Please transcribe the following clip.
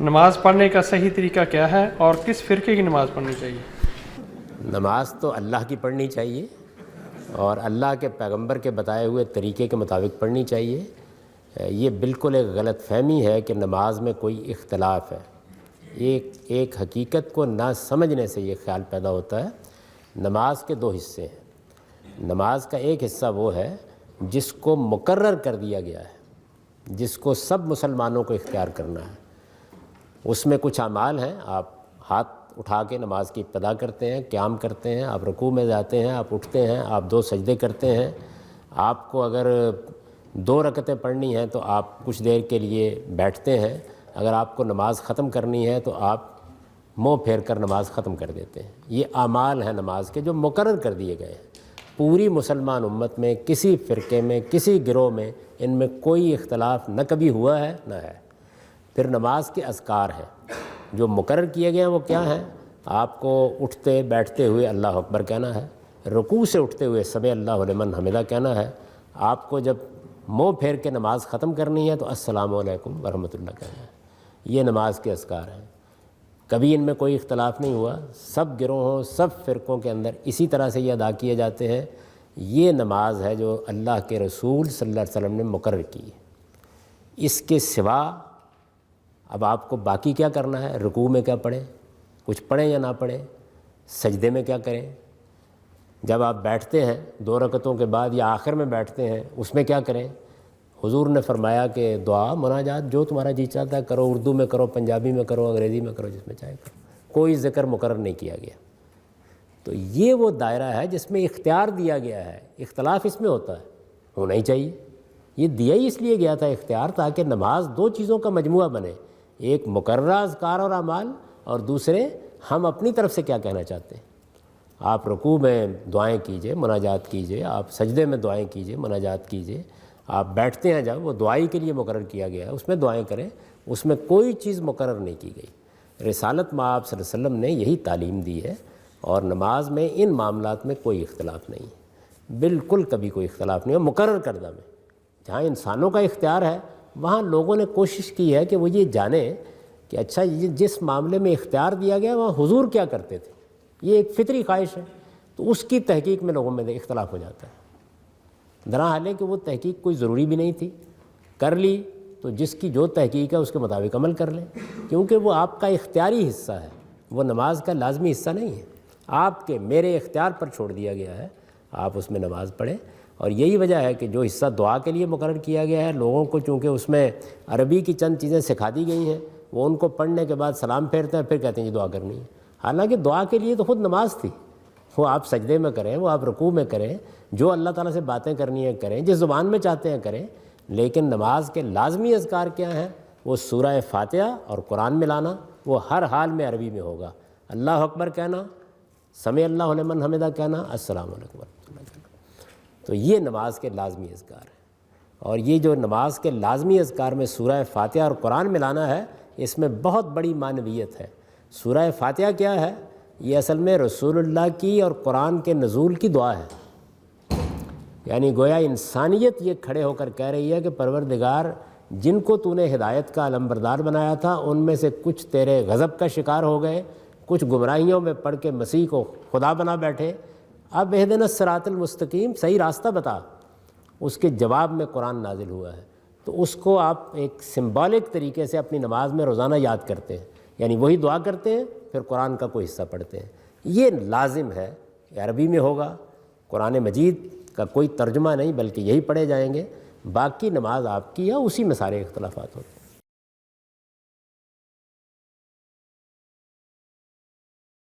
نماز پڑھنے کا صحیح طریقہ کیا ہے اور کس فرقے کی نماز پڑھنی چاہیے؟ نماز تو اللہ کی پڑھنی چاہیے اور اللہ کے پیغمبر کے بتائے ہوئے طریقے کے مطابق پڑھنی چاہیے۔ یہ بالکل ایک غلط فہمی ہے کہ نماز میں کوئی اختلاف ہے۔ ایک حقیقت کو نہ سمجھنے سے یہ خیال پیدا ہوتا ہے۔ نماز کے دو حصے ہیں۔ نماز کا ایک حصہ وہ ہے جس کو مقرر کر دیا گیا ہے، جس کو سب مسلمانوں کو اختیار کرنا ہے۔ اس میں کچھ اعمال ہیں، آپ ہاتھ اٹھا کے نماز کی ابتدا کرتے ہیں، قیام کرتے ہیں، آپ رکوع میں جاتے ہیں، آپ اٹھتے ہیں، آپ 2 سجدے کرتے ہیں۔ آپ کو اگر 2 رکعتیں پڑھنی ہیں تو آپ کچھ دیر کے لیے بیٹھتے ہیں۔ اگر آپ کو نماز ختم کرنی ہے تو آپ منہ پھیر کر نماز ختم کر دیتے ہیں۔ یہ اعمال ہیں نماز کے جو مقرر کر دیے گئے ہیں۔ پوری مسلمان امت میں کسی فرقے میں کسی گروہ میں ان میں کوئی اختلاف نہ کبھی ہوا ہے نہ ہے۔ پھر نماز کے اذکار ہیں جو مقرر کیے گئے ہیں۔ وہ کیا ہیں؟ آپ کو اٹھتے بیٹھتے ہوئے اللہ اکبر کہنا ہے، رکوع سے اٹھتے ہوئے سمع اللہ لمن حمدہ کہنا ہے، آپ کو جب منہ پھیر کے نماز ختم کرنی ہے تو السلام علیکم ورحمۃ اللہ کہنا ہے۔ یہ نماز کے اذکار ہیں۔ کبھی ان میں کوئی اختلاف نہیں ہوا۔ سب گروہوں سب فرقوں کے اندر اسی طرح سے یہ ادا کیے جاتے ہیں۔ یہ نماز ہے جو اللہ کے رسول صلی اللہ علیہ وسلم نے مقرر کی ہے۔ اس کے سوا اب آپ کو باقی کیا کرنا ہے؟ رکوع میں کیا پڑھیں، کچھ پڑھیں یا نہ پڑھیں، سجدے میں کیا کریں، جب آپ بیٹھتے ہیں 2 رکعتوں کے بعد یا آخر میں بیٹھتے ہیں اس میں کیا کریں۔ حضور نے فرمایا کہ دعا مناجات جو تمہارا جی چاہتا ہے کرو، اردو میں کرو، پنجابی میں کرو، انگریزی میں کرو، جس میں چاہے کرو، کوئی ذکر مقرر نہیں کیا گیا۔ تو یہ وہ دائرہ ہے جس میں اختیار دیا گیا ہے۔ اختلاف اس میں ہوتا ہے، ہونا ہی چاہیے۔ یہ دیا ہی اس لیے گیا تھا اختیار تاکہ نماز 2 چیزوں کا مجموعہ بنے، ایک مقررہ اذکار اور اعمال اور دوسرے ہم اپنی طرف سے کیا کہنا چاہتے ہیں۔ آپ رکوع میں دعائیں کیجئے، مناجات کیجئے، آپ سجدے میں دعائیں کیجئے، مناجات کیجئے، آپ بیٹھتے ہیں جب وہ دعائی کے لیے مقرر کیا گیا ہے اس میں دعائیں کریں، اس میں کوئی چیز مقرر نہیں کی گئی۔ رسالت مآب صلی اللہ علیہ وسلم نے یہی تعلیم دی ہے اور نماز میں ان معاملات میں کوئی اختلاف نہیں ہے، بالکل کبھی کوئی اختلاف نہیں ہے مقرر کردہ میں۔ جہاں انسانوں کا اختیار ہے وہاں لوگوں نے کوشش کی ہے کہ وہ یہ جانیں کہ اچھا یہ جس معاملے میں اختیار دیا گیا وہاں حضور کیا کرتے تھے۔ یہ ایک فطری خواہش ہے، تو اس کی تحقیق میں لوگوں میں اختلاف ہو جاتا ہے۔ درحال ہے کہ وہ تحقیق کوئی ضروری بھی نہیں تھی، کر لی تو جس کی جو تحقیق ہے اس کے مطابق عمل کر لیں، کیونکہ وہ آپ کا اختیاری حصہ ہے، وہ نماز کا لازمی حصہ نہیں ہے۔ آپ کے میرے اختیار پر چھوڑ دیا گیا ہے، آپ اس میں نماز پڑھیں۔ اور یہی وجہ ہے کہ جو حصہ دعا کے لیے مقرر کیا گیا ہے، لوگوں کو چونکہ اس میں عربی کی چند چیزیں سکھا دی گئی ہیں، وہ ان کو پڑھنے کے بعد سلام پھیرتے ہیں، پھر کہتے ہیں جی دعا کرنی ہے۔ حالانکہ دعا کے لیے تو خود نماز تھی، وہ آپ سجدے میں کریں، وہ آپ رکوع میں کریں، جو اللہ تعالیٰ سے باتیں کرنی ہیں کریں، جس زبان میں چاہتے ہیں کریں۔ لیکن نماز کے لازمی اذکار کیا ہیں؟ وہ سورہ فاتحہ اور قرآن میں لانا، وہ ہر حال میں عربی میں ہوگا۔ اللہ اکبر کہنا، سمع اللہ لمن حمدہ کہنا، السلام علیکم ورحمۃ اللہ کہنا۔ تو یہ نماز کے لازمی اذکار ہیں، اور یہ جو نماز کے لازمی اذکار میں سورہ فاتحہ اور قرآن میں لانا ہے، اس میں بہت بڑی معنویت ہے۔ سورہ فاتحہ کیا ہے؟ یہ اصل میں رسول اللہ کی اور قرآن کے نزول کی دعا ہے۔ یعنی گویا انسانیت یہ کھڑے ہو کر کہہ رہی ہے کہ پروردگار جن کو تو نے ہدایت کا علمبردار بنایا تھا ان میں سے کچھ تیرے غضب کا شکار ہو گئے، کچھ گمراہیوں میں پڑھ کے مسیح کو خدا بنا بیٹھے، اب اہدنا الصراط المستقیم، صحیح راستہ بتا۔ اس کے جواب میں قرآن نازل ہوا ہے، تو اس کو آپ ایک سمبولک طریقے سے اپنی نماز میں روزانہ یاد کرتے ہیں، یعنی وہی دعا کرتے ہیں پھر قرآن کا کوئی حصہ پڑھتے ہیں۔ یہ لازم ہے، عربی میں ہوگا، قرآن مجید کا کوئی ترجمہ نہیں بلکہ یہی پڑھے جائیں گے۔ باقی نماز آپ کی ہے، اسی میں سارے اختلافات ہوتے ہیں۔